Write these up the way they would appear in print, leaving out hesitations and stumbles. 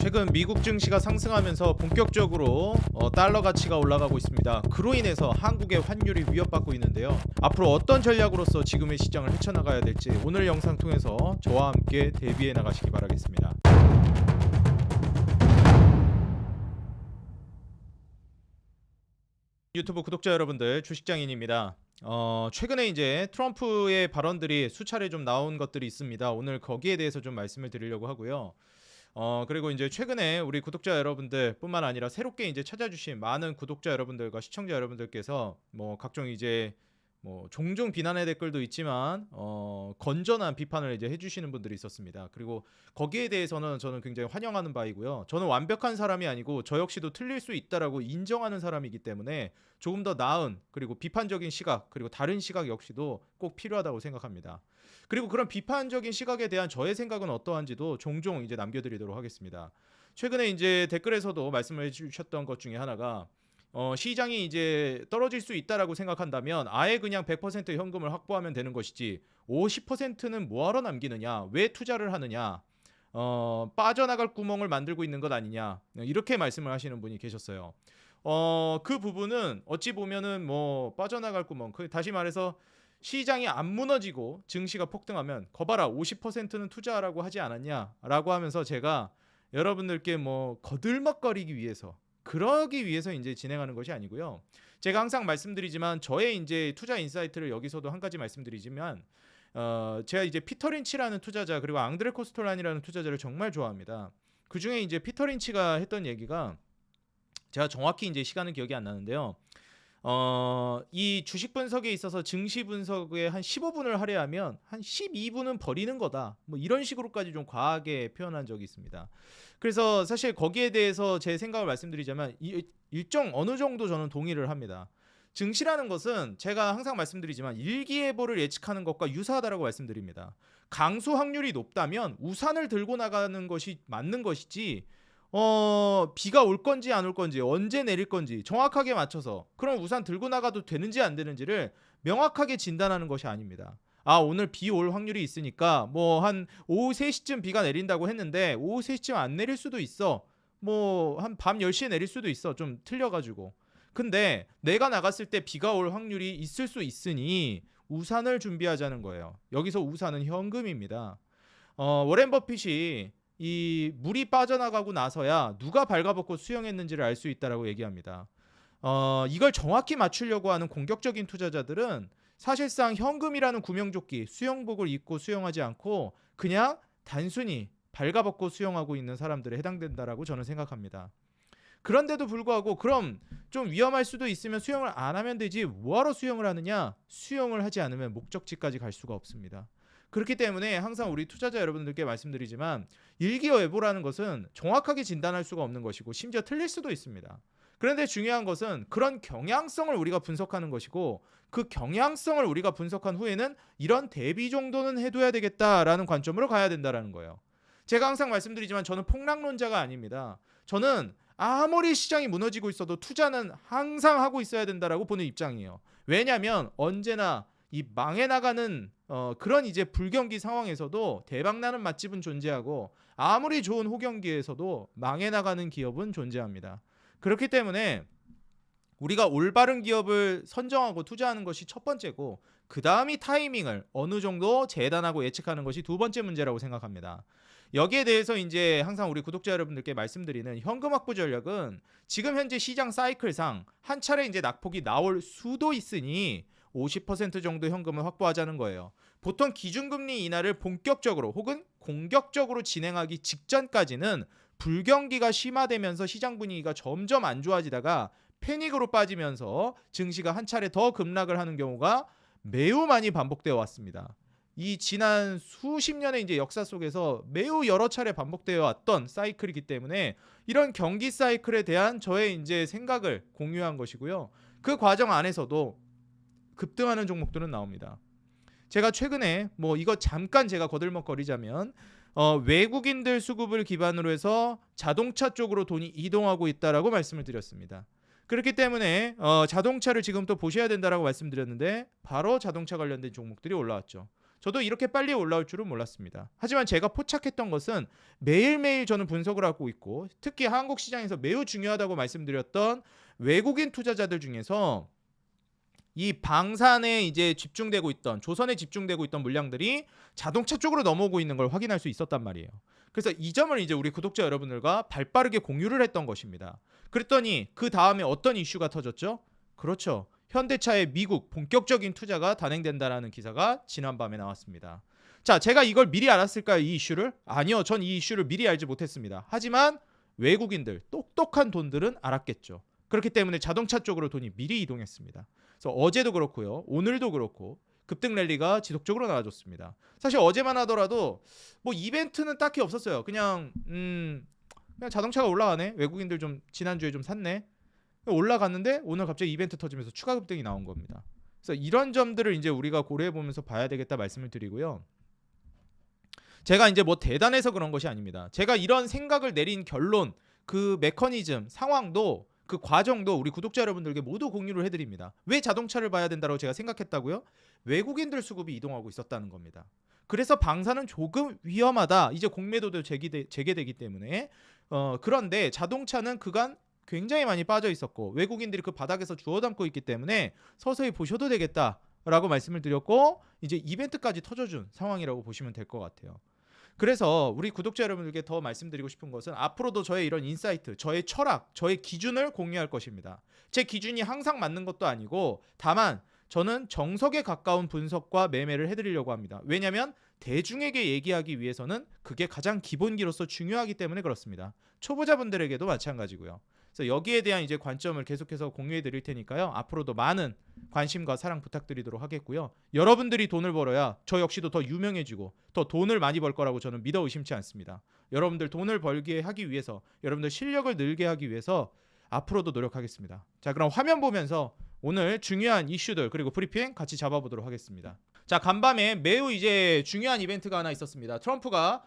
최근 미국 증시가 상승하면서 본격적으로 달러 가치가 올라가고 있습니다. 그로 인해서 한국의 환율이 위협받고 있는데요. 앞으로 어떤 전략으로서 지금의 시장을 헤쳐나가야 될지 오늘 영상 통해서 저와 함께 대비해 나가시기 바라겠습니다. 유튜브 구독자 여러분들, 주식장인입니다. 최근에 이제 트럼프의 발언들이 수차례 좀 나온 것들이 있습니다. 오늘 거기에 대해서 좀 말씀을 드리려고 하고요. 그리고 이제 최근에 우리 구독자 여러분들 뿐만 아니라 새롭게 이제 찾아주신 많은 구독자 여러분들과 시청자 여러분들께서 뭐 각종 이제 뭐 종종 비난의 댓글도 있지만 건전한 비판을 이제 해주시는 분들이 있었습니다. 그리고 거기에 대해서는 저는 굉장히 환영하는 바이고요. 저는 완벽한 사람이 아니고 저 역시도 틀릴 수 있다라고 인정하는 사람이기 때문에 조금 더 나은 그리고 비판적인 시각 그리고 다른 시각 역시도 꼭 필요하다고 생각합니다. 그리고 그런 비판적인 시각에 대한 저의 생각은 어떠한지도 종종 이제 남겨드리도록 하겠습니다. 최근에 이제 댓글에서도 말씀을 해주셨던 것 중에 하나가 시장이 이제 떨어질 수 있다라고 생각한다면 아예 그냥 100% 현금을 확보하면 되는 것이지 50%는 뭐하러 남기느냐, 왜 투자를 하느냐, 빠져나갈 구멍을 만들고 있는 것 아니냐, 이렇게 말씀을 하시는 분이 계셨어요. 그 부분은 어찌 보면은 뭐 빠져나갈 구멍, 다시 말해서 시장이 안 무너지고 증시가 폭등하면 거봐라 50%는 투자하라고 하지 않았냐라고 하면서 제가 여러분들께 뭐 거들먹거리기 위해서 그러기 위해서 이제 진행하는 것이 아니고요. 제가 항상 말씀드리지만 저의 이제 투자 인사이트를 여기서도 한 가지 말씀드리지만 제가 이제 피터 린치라는 투자자 그리고 앙드레 코스톨란이라는 투자자를 정말 좋아합니다. 그 중에 이제 피터 린치가 했던 얘기가 제가 정확히 이제 시간은 기억이 안 나는데요. 이 주식 분석에 있어서 증시 분석에 한 15분을 할애하면 한 12분은 버리는 거다. 뭐 이런 식으로까지 좀 과하게 표현한 적이 있습니다. 그래서 사실 거기에 대해서 제 생각을 말씀드리자면 일정 어느 정도 저는 동의를 합니다. 증시라는 것은 제가 항상 말씀드리지만 일기예보를 예측하는 것과 유사하다라고 말씀드립니다. 강수 확률이 높다면 우산을 들고 나가는 것이 맞는 것이지 비가 올 건지 안 올 건지 언제 내릴 건지 정확하게 맞춰서 그럼 우산 들고 나가도 되는지 안 되는지를 명확하게 진단하는 것이 아닙니다. 오늘 비 올 확률이 있으니까 뭐 한 오후 3시쯤 비가 내린다고 했는데 오후 3시쯤 안 내릴 수도 있어. 뭐 한 밤 10시에 내릴 수도 있어. 좀 틀려가지고. 근데 내가 나갔을 때 비가 올 확률이 있을 수 있으니 우산을 준비하자는 거예요. 여기서 우산은 현금입니다. 워렌 버핏이 이 물이 빠져나가고 나서야 누가 발가벗고 수영했는지를 알 수 있다라고 얘기합니다. 이걸 정확히 맞추려고 하는 공격적인 투자자들은 사실상 현금이라는 구명조끼, 수영복을 입고 수영하지 않고 그냥 단순히 발가벗고 수영하고 있는 사람들에 해당된다라고 저는 생각합니다. 그런데도 불구하고 그럼 좀 위험할 수도 있으면 수영을 안 하면 되지 뭐하러 수영을 하느냐? 수영을 하지 않으면 목적지까지 갈 수가 없습니다. 그렇기 때문에 항상 우리 투자자 여러분들께 말씀드리지만 일기예보라는 것은 정확하게 진단할 수가 없는 것이고 심지어 틀릴 수도 있습니다. 그런데 중요한 것은 그런 경향성을 우리가 분석하는 것이고 그 경향성을 우리가 분석한 후에는 이런 대비 정도는 해둬야 되겠다라는 관점으로 가야 된다라는 거예요. 제가 항상 말씀드리지만 저는 폭락론자가 아닙니다. 저는 아무리 시장이 무너지고 있어도 투자는 항상 하고 있어야 된다라고 보는 입장이에요. 왜냐하면 언제나 이 망해 나가는 그런 이제 불경기 상황에서도 대박나는 맛집은 존재하고 아무리 좋은 호경기에서도 망해 나가는 기업은 존재합니다. 그렇기 때문에 우리가 올바른 기업을 선정하고 투자하는 것이 첫 번째고 그 다음이 타이밍을 어느 정도 재단하고 예측하는 것이 두 번째 문제라고 생각합니다. 여기에 대해서 이제 항상 우리 구독자 여러분들께 말씀드리는 현금 확보 전략은 지금 현재 시장 사이클상 한 차례 이제 낙폭이 나올 수도 있으니 50% 정도 현금을 확보하자는 거예요. 보통 기준금리 인하를 본격적으로 혹은 공격적으로 진행하기 직전까지는 불경기가 심화되면서 시장 분위기가 점점 안 좋아지다가 패닉으로 빠지면서 증시가 한 차례 더 급락을 하는 경우가 매우 많이 반복되어 왔습니다. 이 지난 수십 년의 이제 역사 속에서 매우 여러 차례 반복되어 왔던 사이클이기 때문에 이런 경기 사이클에 대한 저의 이제 생각을 공유한 것이고요. 그 과정 안에서도 급등하는 종목들은 나옵니다. 제가 최근에 뭐 이거 잠깐 제가 거들먹거리자면 외국인들 수급을 기반으로 해서 자동차 쪽으로 돈이 이동하고 있다라고 말씀을 드렸습니다. 그렇기 때문에 자동차를 지금 또 보셔야 된다라고 말씀드렸는데 바로 자동차 관련된 종목들이 올라왔죠. 저도 이렇게 빨리 올라올 줄은 몰랐습니다. 하지만 제가 포착했던 것은 매일매일 저는 분석을 하고 있고 특히 한국 시장에서 매우 중요하다고 말씀드렸던 외국인 투자자들 중에서 이 방산에 이제 집중되고 있던 조선에 집중되고 있던 물량들이 자동차 쪽으로 넘어오고 있는 걸 확인할 수 있었단 말이에요. 그래서 이 점을 이제 우리 구독자 여러분들과 발빠르게 공유를 했던 것입니다. 그랬더니 그 다음에 어떤 이슈가 터졌죠? 그렇죠. 현대차의 미국 본격적인 투자가 단행된다라는 기사가 지난밤에 나왔습니다. 자, 제가 이걸 미리 알았을까요? 이 이슈를? 아니요. 전 이 이슈를 미리 알지 못했습니다. 하지만 외국인들, 똑똑한 돈들은 알았겠죠. 그렇기 때문에 자동차 쪽으로 돈이 미리 이동했습니다. 그래서 어제도 그렇고요. 오늘도 그렇고 급등 랠리가 지속적으로 나와줬습니다. 사실 어제만 하더라도 뭐 이벤트는 딱히 없었어요. 그냥 자동차가 올라가네. 외국인들 좀 지난주에 좀 샀네. 올라갔는데 오늘 갑자기 이벤트 터지면서 추가 급등이 나온 겁니다. 그래서 이런 점들을 이제 우리가 고려해 보면서 봐야 되겠다 말씀을 드리고요. 제가 이제 뭐 대단해서 그런 것이 아닙니다. 제가 이런 생각을 내린 결론, 그 메커니즘, 상황도 그 과정도 우리 구독자 여러분들께 모두 공유를 해드립니다. 왜 자동차를 봐야 된다고 제가 생각했다고요? 외국인들 수급이 이동하고 있었다는 겁니다. 그래서 방사는 조금 위험하다. 이제 공매도도 재개되기 때문에 그런데 자동차는 그간 굉장히 많이 빠져 있었고 외국인들이 그 바닥에서 주워 담고 있기 때문에 서서히 보셔도 되겠다라고 말씀을 드렸고 이제 이벤트까지 터져준 상황이라고 보시면 될 것 같아요. 그래서 우리 구독자 여러분들께 더 말씀드리고 싶은 것은 앞으로도 저의 이런 인사이트, 저의 철학, 저의 기준을 공유할 것입니다. 제 기준이 항상 맞는 것도 아니고 다만 저는 정석에 가까운 분석과 매매를 해드리려고 합니다. 왜냐하면 대중에게 얘기하기 위해서는 그게 가장 기본기로서 중요하기 때문에 그렇습니다. 초보자분들에게도 마찬가지고요. 그래서 여기에 대한 이제 관점을 계속해서 공유해 드릴 테니까요. 앞으로도 많은 관심과 사랑 부탁드리도록 하겠고요. 여러분들이 돈을 벌어야 저 역시도 더 유명해지고 더 돈을 많이 벌 거라고 저는 믿어 의심치 않습니다. 여러분들 돈을 벌게 하기 위해서, 여러분들 실력을 늘게 하기 위해서 앞으로도 노력하겠습니다. 자, 그럼 화면 보면서 오늘 중요한 이슈들 그리고 브리핑 같이 잡아보도록 하겠습니다. 자, 간밤에 매우 이제 중요한 이벤트가 하나 있었습니다. 트럼프가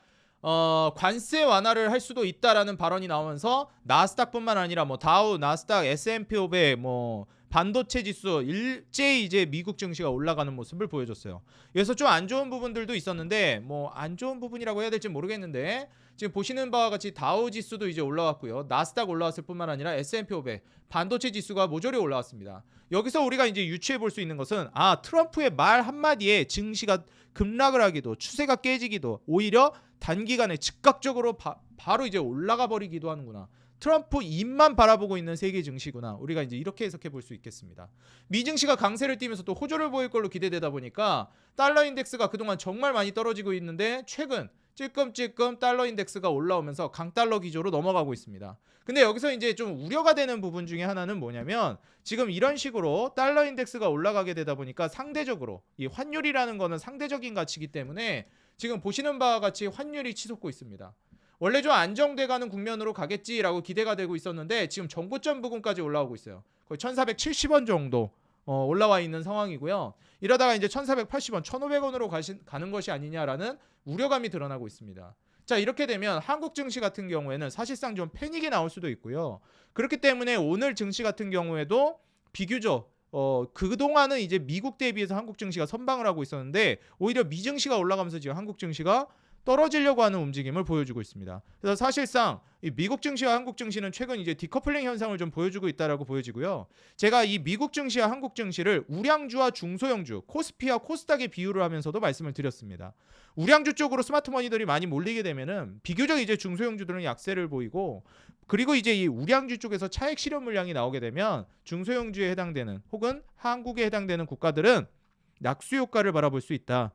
관세 완화를 할 수도 있다라는 발언이 나오면서 나스닥뿐만 아니라 뭐 다우, 나스닥, S&P 500, 뭐 반도체 지수 일제히 이제 미국 증시가 올라가는 모습을 보여줬어요. 그래서 좀 안 좋은 부분들도 있었는데 뭐 안 좋은 부분이라고 해야 될지 모르겠는데 지금 보시는 바와 같이 다우 지수도 이제 올라왔고요. 나스닥 올라왔을 뿐만 아니라 S&P 500 반도체 지수가 모조리 올라왔습니다. 여기서 우리가 이제 유추해 볼 수 있는 것은 트럼프의 말 한마디에 증시가 급락을 하기도 추세가 깨지기도 오히려 단기간에 즉각적으로 바로 이제 올라가 버리기도 하는구나. 트럼프 입만 바라보고 있는 세계 증시구나. 우리가 이제 이렇게 해석해 볼 수 있겠습니다. 미 증시가 강세를 띠면서 또 호조를 보일 걸로 기대되다 보니까 달러 인덱스가 그동안 정말 많이 떨어지고 있는데 최근 찔끔찔끔 달러 인덱스가 올라오면서 강달러 기조로 넘어가고 있습니다. 근데 여기서 이제 좀 우려가 되는 부분 중에 하나는 뭐냐면 지금 이런 식으로 달러 인덱스가 올라가게 되다 보니까 상대적으로 이 환율이라는 거는 상대적인 가치이기 때문에 지금 보시는 바와 같이 환율이 치솟고 있습니다. 원래 좀 안정돼가는 국면으로 가겠지라고 기대가 되고 있었는데 지금 정고점 부근까지 올라오고 있어요. 거의 1470원 정도 올라와 있는 상황이고요. 이러다가 이제 1480원, 1500원으로 가는 것이 아니냐라는 우려감이 드러나고 있습니다. 자, 이렇게 되면 한국 증시 같은 경우에는 사실상 좀 패닉이 나올 수도 있고요. 그렇기 때문에 오늘 증시 같은 경우에도 비교적 그동안은 이제 미국 대비해서 한국 증시가 선방을 하고 있었는데 오히려 미 증시가 올라가면서 지금 한국 증시가 떨어지려고 하는 움직임을 보여주고 있습니다. 그래서 사실상 이 미국 증시와 한국 증시는 최근 이제 디커플링 현상을 좀 보여주고 있다라고 보여지고요. 제가 이 미국 증시와 한국 증시를 우량주와 중소형주, 코스피와 코스닥에 비유를 하면서도 말씀을 드렸습니다. 우량주 쪽으로 스마트머니들이 많이 몰리게 되면은 비교적 이제 중소형주들은 약세를 보이고 그리고 이제 이 우량주 쪽에서 차익 실현 물량이 나오게 되면 중소형주에 해당되는 혹은 한국에 해당되는 국가들은 낙수 효과를 바라볼 수 있다.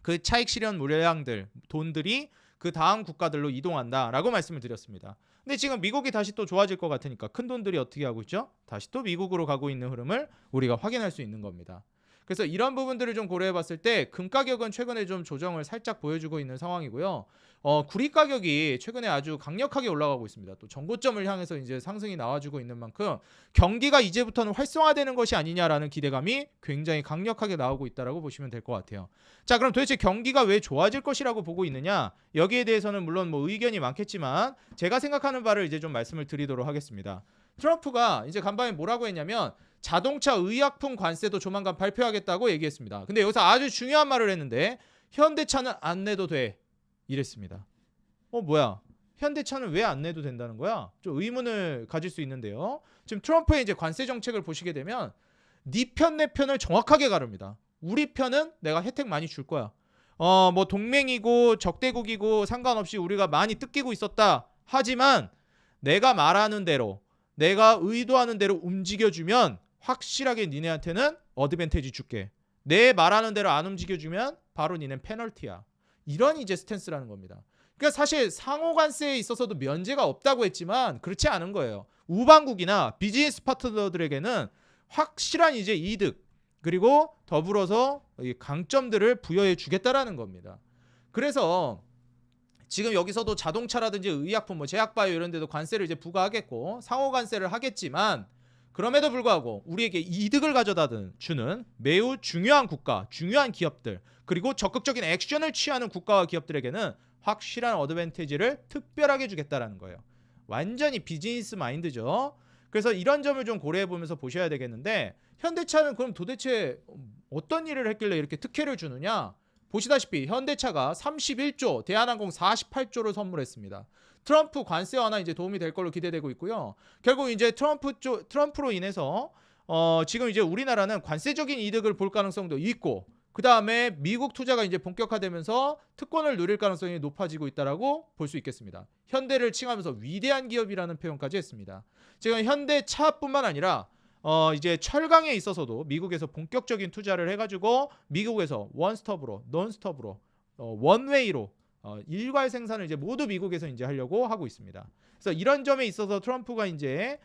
그 차익 실현 물량들, 돈들이 그 다음 국가들로 이동한다라고 말씀을 드렸습니다. 근데 지금 미국이 다시 또 좋아질 것 같으니까 큰 돈들이 어떻게 하고 있죠? 다시 또 미국으로 가고 있는 흐름을 우리가 확인할 수 있는 겁니다. 그래서 이런 부분들을 좀 고려해 봤을 때 금 가격은 최근에 좀 조정을 살짝 보여주고 있는 상황이고요. 구리 가격이 최근에 아주 강력하게 올라가고 있습니다. 또 정고점을 향해서 이제 상승이 나와주고 있는 만큼 경기가 이제부터는 활성화되는 것이 아니냐라는 기대감이 굉장히 강력하게 나오고 있다라고 보시면 될 것 같아요. 자, 그럼 도대체 경기가 왜 좋아질 것이라고 보고 있느냐? 여기에 대해서는 물론 뭐 의견이 많겠지만 제가 생각하는 바를 이제 좀 말씀을 드리도록 하겠습니다. 트럼프가 이제 간밤에 뭐라고 했냐면 자동차 의약품 관세도 조만간 발표하겠다고 얘기했습니다. 근데 여기서 아주 중요한 말을 했는데 현대차는 안 내도 돼 이랬습니다. 뭐야? 현대차는 왜 안 내도 된다는 거야? 좀 의문을 가질 수 있는데요. 지금 트럼프의 이제 관세 정책을 보시게 되면 네 편 내 편을 정확하게 가릅니다. 우리 편은 내가 혜택 많이 줄 거야. 뭐 동맹이고 적대국이고 상관없이 우리가 많이 뜯기고 있었다. 하지만 내가 말하는 대로 내가 의도하는 대로 움직여주면 확실하게 니네한테는 어드밴티지 줄게. 내 말하는 대로 안 움직여주면 바로 니넨 페널티야. 이런 이제 스탠스라는 겁니다. 그러니까 사실 상호 관세에 있어서도 면제가 없다고 했지만 그렇지 않은 거예요. 우방국이나 비즈니스 파트너들에게는 확실한 이제 이득 그리고 더불어서 강점들을 부여해 주겠다라는 겁니다. 그래서 지금 여기서도 자동차라든지 의약품, 뭐 제약바이오 이런 데도 관세를 이제 부과하겠고 상호 관세를 하겠지만 그럼에도 불구하고 우리에게 이득을 가져다 주는 매우 중요한 국가, 중요한 기업들 그리고 적극적인 액션을 취하는 국가와 기업들에게는 확실한 어드밴티지를 특별하게 주겠다라는 거예요. 완전히 비즈니스 마인드죠. 그래서 이런 점을 좀 고려해 보면서 보셔야 되겠는데 현대차는 그럼 도대체 어떤 일을 했길래 이렇게 특혜를 주느냐? 보시다시피 현대차가 31조, 대한항공 48조를 선물했습니다. 트럼프 관세 완화 이제 도움이 될 걸로 기대되고 있고요. 결국 이제 트럼프로 인해서 지금 이제 우리나라는 관세적인 이득을 볼 가능성도 있고 그 다음에 미국 투자가 이제 본격화되면서 특권을 누릴 가능성이 높아지고 있다라고 볼 수 있겠습니다. 현대를 칭하면서 위대한 기업이라는 표현까지 했습니다. 지금 현대차뿐만 아니라 이제 철강에 있어서도 미국에서 본격적인 투자를 해가지고 미국에서 원스톱으로, 논스톱으로, 원웨이로 일괄 생산을 이제 모두 미국에서 이제 하려고 하고 있습니다. 그래서 이런 점에 있어서 트럼프가 이제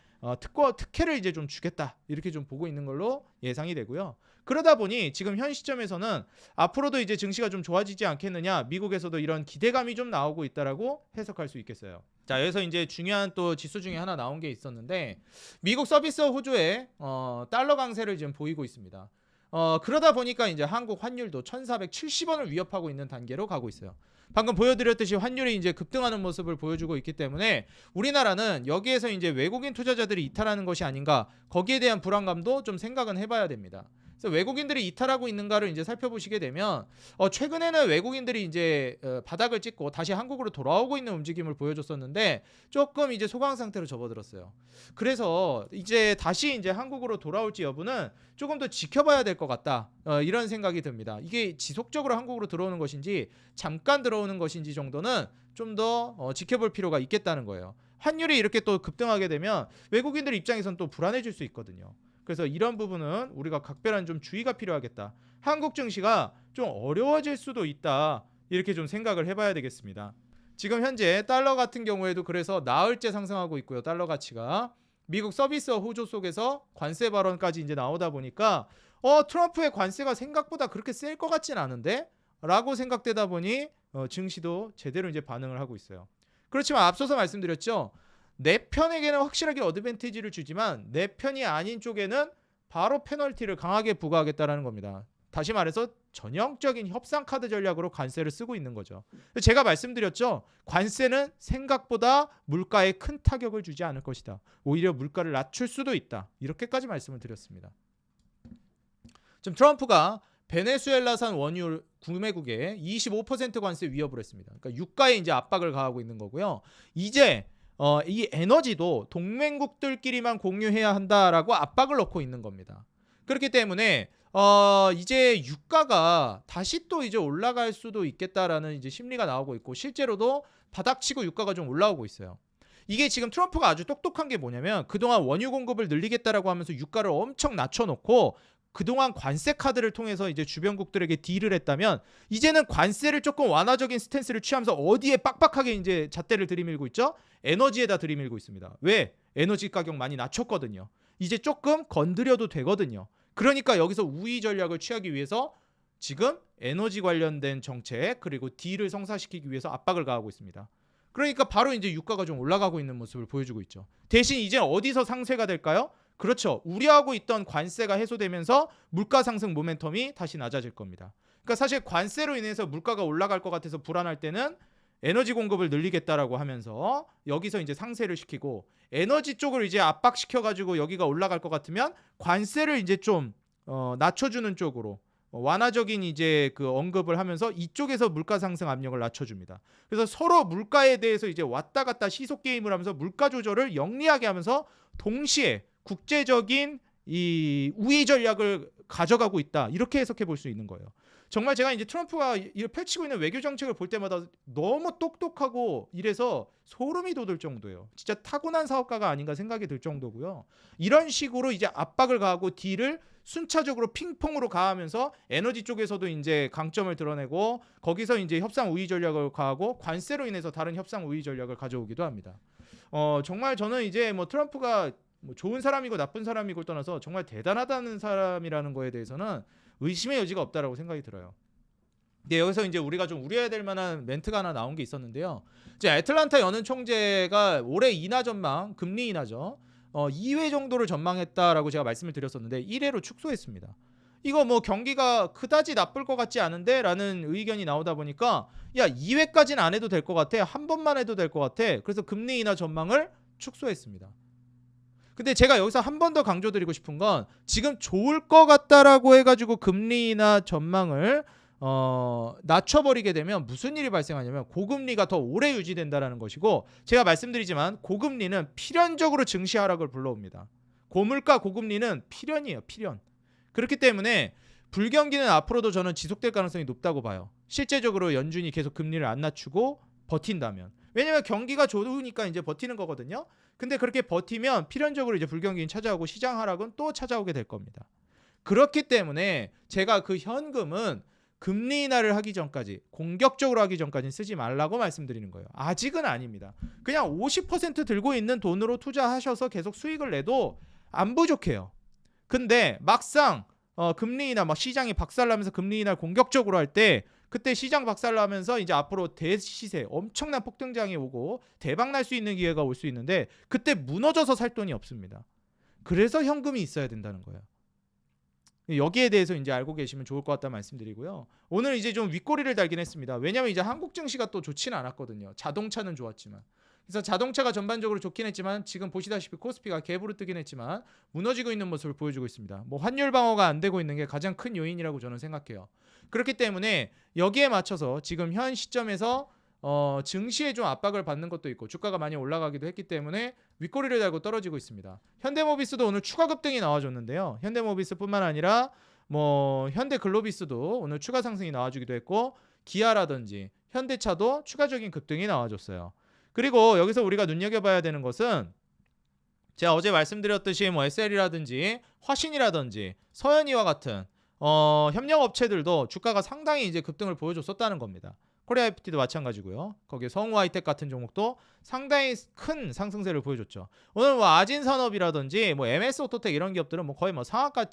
특혜를 이제 좀 주겠다 이렇게 좀 보고 있는 걸로 예상이 되고요. 그러다 보니 지금 현 시점에서는 앞으로도 이제 증시가 좀 좋아지지 않겠느냐, 미국에서도 이런 기대감이 좀 나오고 있다라고 해석할 수 있겠어요. 자, 여기서 이제 중요한 또 지수 중에 하나 나온 게 있었는데 미국 서비스 호조에 달러 강세를 지금 보이고 있습니다. 그러다 보니까 이제 한국 환율도 1,470원을 위협하고 있는 단계로 가고 있어요. 방금 보여드렸듯이 환율이 이제 급등하는 모습을 보여주고 있기 때문에 우리나라는 여기에서 이제 외국인 투자자들이 이탈하는 것이 아닌가, 거기에 대한 불안감도 좀 생각은 해봐야 됩니다. 그래서 외국인들이 이탈하고 있는가를 이제 살펴보시게 되면 최근에는 외국인들이 이제 바닥을 찍고 다시 한국으로 돌아오고 있는 움직임을 보여줬었는데 조금 이제 소강 상태로 접어들었어요. 그래서 이제 다시 이제 한국으로 돌아올지 여부는 조금 더 지켜봐야 될 것 같다. 이런 생각이 듭니다. 이게 지속적으로 한국으로 들어오는 것인지 잠깐 들어오는 것인지 정도는 좀 더 지켜볼 필요가 있겠다는 거예요. 환율이 이렇게 또 급등하게 되면 외국인들 입장에선 또 불안해질 수 있거든요. 그래서 이런 부분은 우리가 각별한 좀 주의가 필요하겠다. 한국 증시가 좀 어려워질 수도 있다. 이렇게 좀 생각을 해봐야 되겠습니다. 지금 현재 달러 같은 경우에도 그래서 나흘째 상승하고 있고요. 달러 가치가 미국 서비스 호조 속에서 관세 발언까지 이제 나오다 보니까 트럼프의 관세가 생각보다 그렇게 셀 것 같진 않은데? 라고 생각되다 보니 증시도 제대로 이제 반응을 하고 있어요. 그렇지만 앞서서 말씀드렸죠. 내 편에게는 확실하게 어드밴티지를 주지만 내 편이 아닌 쪽에는 바로 페널티를 강하게 부과하겠다라는 겁니다. 다시 말해서 전형적인 협상 카드 전략으로 관세를 쓰고 있는 거죠. 제가 말씀드렸죠. 관세는 생각보다 물가에 큰 타격을 주지 않을 것이다. 오히려 물가를 낮출 수도 있다. 이렇게까지 말씀을 드렸습니다. 지금 트럼프가 베네수엘라산 원유 구매국에 25% 관세 위협을 했습니다. 그러니까 유가에 이제 압박을 가하고 있는 거고요. 이제 이 에너지도 동맹국들끼리만 공유해야 한다라고 압박을 넣고 있는 겁니다. 그렇기 때문에 이제 유가가 다시 또 이제 올라갈 수도 있겠다라는 이제 심리가 나오고 있고 실제로도 바닥치고 유가가 좀 올라오고 있어요. 이게 지금 트럼프가 아주 똑똑한 게 뭐냐면 그동안 원유 공급을 늘리겠다라고 하면서 유가를 엄청 낮춰놓고 그동안 관세 카드를 통해서 이제 주변국들에게 딜을 했다면 이제는 관세를 조금 완화적인 스탠스를 취하면서 어디에 빡빡하게 이제 잣대를 들이밀고 있죠? 에너지에다 들이밀고 있습니다. 왜? 에너지 가격 많이 낮췄거든요. 이제 조금 건드려도 되거든요. 그러니까 여기서 우위 전략을 취하기 위해서 지금 에너지 관련된 정책 그리고 딜을 성사시키기 위해서 압박을 가하고 있습니다. 그러니까 바로 이제 유가가 좀 올라가고 있는 모습을 보여주고 있죠. 대신 이제 어디서 상쇄가 될까요? 그렇죠. 우려하고 있던 관세가 해소되면서 물가 상승 모멘텀이 다시 낮아질 겁니다. 그러니까 사실 관세로 인해서 물가가 올라갈 것 같아서 불안할 때는 에너지 공급을 늘리겠다라고 하면서 여기서 이제 상세를 시키고 에너지 쪽을 이제 압박시켜 가지고 여기가 올라갈 것 같으면 관세를 이제 좀 낮춰주는 쪽으로 완화적인 이제 그 언급을 하면서 이쪽에서 물가 상승 압력을 낮춰줍니다. 그래서 서로 물가에 대해서 이제 왔다 갔다 시속 게임을 하면서 물가 조절을 영리하게 하면서 동시에 국제적인 이 우위 전략을 가져가고 있다. 이렇게 해석해 볼 수 있는 거예요. 정말 제가 이제 트럼프가 펼치고 있는 외교 정책을 볼 때마다 너무 똑똑하고 이래서 소름이 돋을 정도예요. 진짜 타고난 사업가가 아닌가 생각이 들 정도고요. 이런 식으로 이제 압박을 가하고 딜을 순차적으로 핑퐁으로 가하면서 에너지 쪽에서도 이제 강점을 드러내고 거기서 이제 협상 우위 전략을 가하고 관세로 인해서 다른 협상 우위 전략을 가져오기도 합니다. 정말 저는 이제 뭐 트럼프가 뭐 좋은 사람이고 나쁜 사람이고 떠나서 정말 대단하다는 사람이라는 거에 대해서는 의심의 여지가 없다라고 생각이 들어요. 근데 여기서 이제 우리가 좀 우려해야 될 만한 멘트가 하나 나온 게 있었는데요. 이제 애틀란타 연은 총재가 올해 인하 전망, 금리 인하죠. 2회 정도를 전망했다라고 제가 말씀을 드렸었는데 1회로 축소했습니다. 이거 뭐 경기가 그다지 나쁠 것 같지 않은데 라는 의견이 나오다 보니까 야 2회까지는 안 해도 될 것 같아. 한 번만 해도 될 것 같아. 그래서 금리 인하 전망을 축소했습니다. 근데 제가 여기서 한 번 더 강조드리고 싶은 건 지금 좋을 것 같다라고 해가지고 금리 인하 전망을 낮춰버리게 되면 무슨 일이 발생하냐면 고금리가 더 오래 유지된다라는 것이고 제가 말씀드리지만 고금리는 필연적으로 증시 하락을 불러옵니다. 고물가 고금리는 필연이에요. 필연. 그렇기 때문에 불경기는 앞으로도 저는 지속될 가능성이 높다고 봐요. 실제적으로 연준이 계속 금리를 안 낮추고 버틴다면. 왜냐면 경기가 좋으니까 이제 버티는 거거든요. 근데 그렇게 버티면 필연적으로 이제 불경기는 찾아오고 시장 하락은 또 찾아오게 될 겁니다. 그렇기 때문에 제가 그 현금은 금리 인하를 하기 전까지 공격적으로 하기 전까지는 쓰지 말라고 말씀드리는 거예요. 아직은 아닙니다. 그냥 50% 들고 있는 돈으로 투자하셔서 계속 수익을 내도 안 부족해요. 근데 막상 금리 인하 막 시장이 박살나면서 금리 인하를 공격적으로 할 때 그때 시장 박살나면서 이제 앞으로 대시세 엄청난 폭등장이 오고 대박 날 수 있는 기회가 올 수 있는데 그때 무너져서 살 돈이 없습니다. 그래서 현금이 있어야 된다는 거예요. 여기에 대해서 이제 알고 계시면 좋을 것 같다 말씀드리고요. 오늘 이제 좀 윗꼬리를 달긴 했습니다. 왜냐면 이제 한국 증시가 또 좋지는 않았거든요. 자동차는 좋았지만. 그래서 자동차가 전반적으로 좋긴 했지만 지금 보시다시피 코스피가 갭으로 뜨긴 했지만 무너지고 있는 모습을 보여주고 있습니다. 뭐 환율 방어가 안 되고 있는 게 가장 큰 요인이라고 저는 생각해요. 그렇기 때문에 여기에 맞춰서 지금 현 시점에서 증시에 좀 압박을 받는 것도 있고 주가가 많이 올라가기도 했기 때문에 윗꼬리를 달고 떨어지고 있습니다. 현대모비스도 오늘 추가 급등이 나와줬는데요. 현대모비스뿐만 아니라 뭐 현대글로비스도 오늘 추가 상승이 나와주기도 했고 기아라든지 현대차도 추가적인 급등이 나와줬어요. 그리고 여기서 우리가 눈여겨봐야 되는 것은 제가 어제 말씀드렸듯이 뭐 SL이라든지 화신이라든지 서현이와 같은 협력업체들도 주가가 상당히 이제 급등을 보여줬었다는 겁니다. 코리아 FT도 마찬가지고요. 거기에 성우하이텍 같은 종목도 상당히 큰 상승세를 보여줬죠. 오늘 뭐 아진산업이라든지 뭐 MS오토텍 이런 기업들은 뭐 거의 뭐 상한가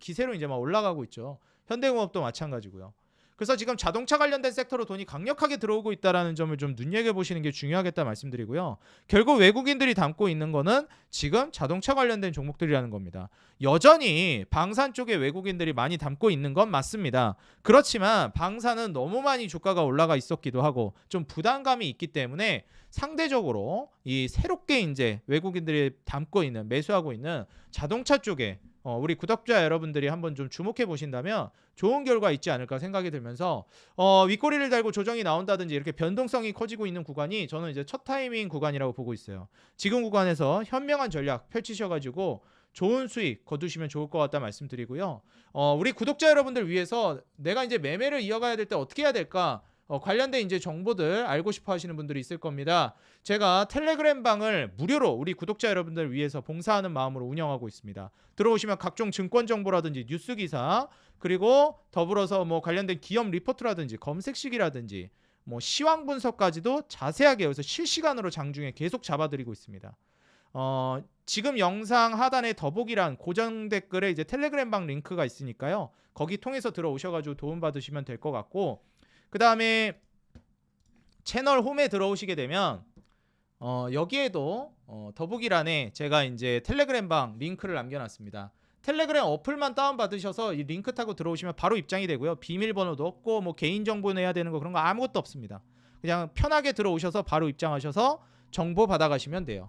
기세로 이제 막 올라가고 있죠. 현대공업도 마찬가지고요. 그래서 지금 자동차 관련된 섹터로 돈이 강력하게 들어오고 있다는 점을 좀 눈여겨보시는 게 중요하겠다 말씀드리고요. 결국 외국인들이 담고 있는 거는 지금 자동차 관련된 종목들이라는 겁니다. 여전히 방산 쪽에 외국인들이 많이 담고 있는 건 맞습니다. 그렇지만 방산은 너무 많이 주가가 올라가 있었기도 하고 좀 부담감이 있기 때문에 상대적으로 이 새롭게 이제 외국인들이 담고 있는 매수하고 있는 자동차 쪽에 우리 구독자 여러분들이 한번 좀 주목해 보신다면 좋은 결과 있지 않을까 생각이 들면서 윗꼬리를 달고 조정이 나온다든지 이렇게 변동성이 커지고 있는 구간이 저는 이제 첫 타이밍 구간이라고 보고 있어요. 지금 구간에서 현명한 전략 펼치셔가지고 좋은 수익 거두시면 좋을 것 같다 말씀드리고요. 우리 구독자 여러분들 위해서 내가 이제 매매를 이어가야 될 때 어떻게 해야 될까? 관련된 이제 정보들 알고 싶어 하시는 분들이 있을 겁니다. 제가 텔레그램 방을 무료로 우리 구독자 여러분들 위해서 봉사하는 마음으로 운영하고 있습니다. 들어오시면 각종 증권 정보라든지 뉴스 기사 그리고 더불어서 뭐 관련된 기업 리포트라든지 검색식이라든지 뭐 시황 분석까지도 자세하게 여기서 실시간으로 장중에 계속 잡아드리고 있습니다. 지금 영상 하단에 더보기란 고정 댓글에 이제 텔레그램 방 링크가 있으니까요. 거기 통해서 들어오셔가지고 도움받으시면 될 것 같고 그 다음에 채널 홈에 들어오시게 되면 여기에도 더보기란에 제가 이제 텔레그램 방 링크를 남겨놨습니다. 텔레그램 어플만 다운받으셔서 이 링크 타고 들어오시면 바로 입장이 되고요. 비밀번호도 없고 뭐 개인정보 내야 되는 거 그런 거 아무것도 없습니다. 그냥 편하게 들어오셔서 바로 입장하셔서 정보 받아가시면 돼요.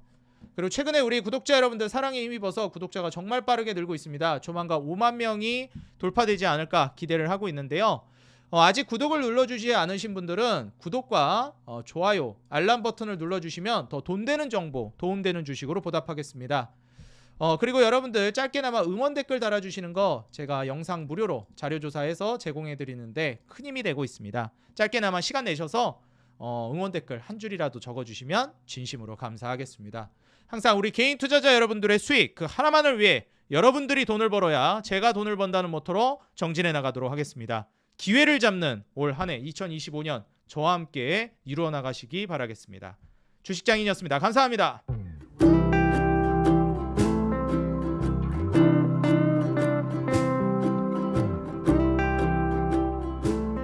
그리고 최근에 우리 구독자 여러분들 사랑에 힘입어서 구독자가 정말 빠르게 늘고 있습니다. 조만간 5만 명이 돌파되지 않을까 기대를 하고 있는데요. 아직 구독을 눌러주지 않으신 분들은 구독과 좋아요, 알람 버튼을 눌러주시면 더 돈 되는 정보, 도움되는 주식으로 보답하겠습니다. 그리고 여러분들 짧게나마 응원 댓글 달아주시는 거 제가 영상 무료로 자료조사해서 제공해드리는데 큰 힘이 되고 있습니다. 짧게나마 시간 내셔서 응원 댓글 한 줄이라도 적어주시면 진심으로 감사하겠습니다. 항상 우리 개인 투자자 여러분들의 수익 그 하나만을 위해 여러분들이 돈을 벌어야 제가 돈을 번다는 모토로 정진해 나가도록 하겠습니다. 기회를 잡는 올 한 해 2025년 저와 함께 이루어 나가시기 바라겠습니다. 주식장인이었습니다. 감사합니다.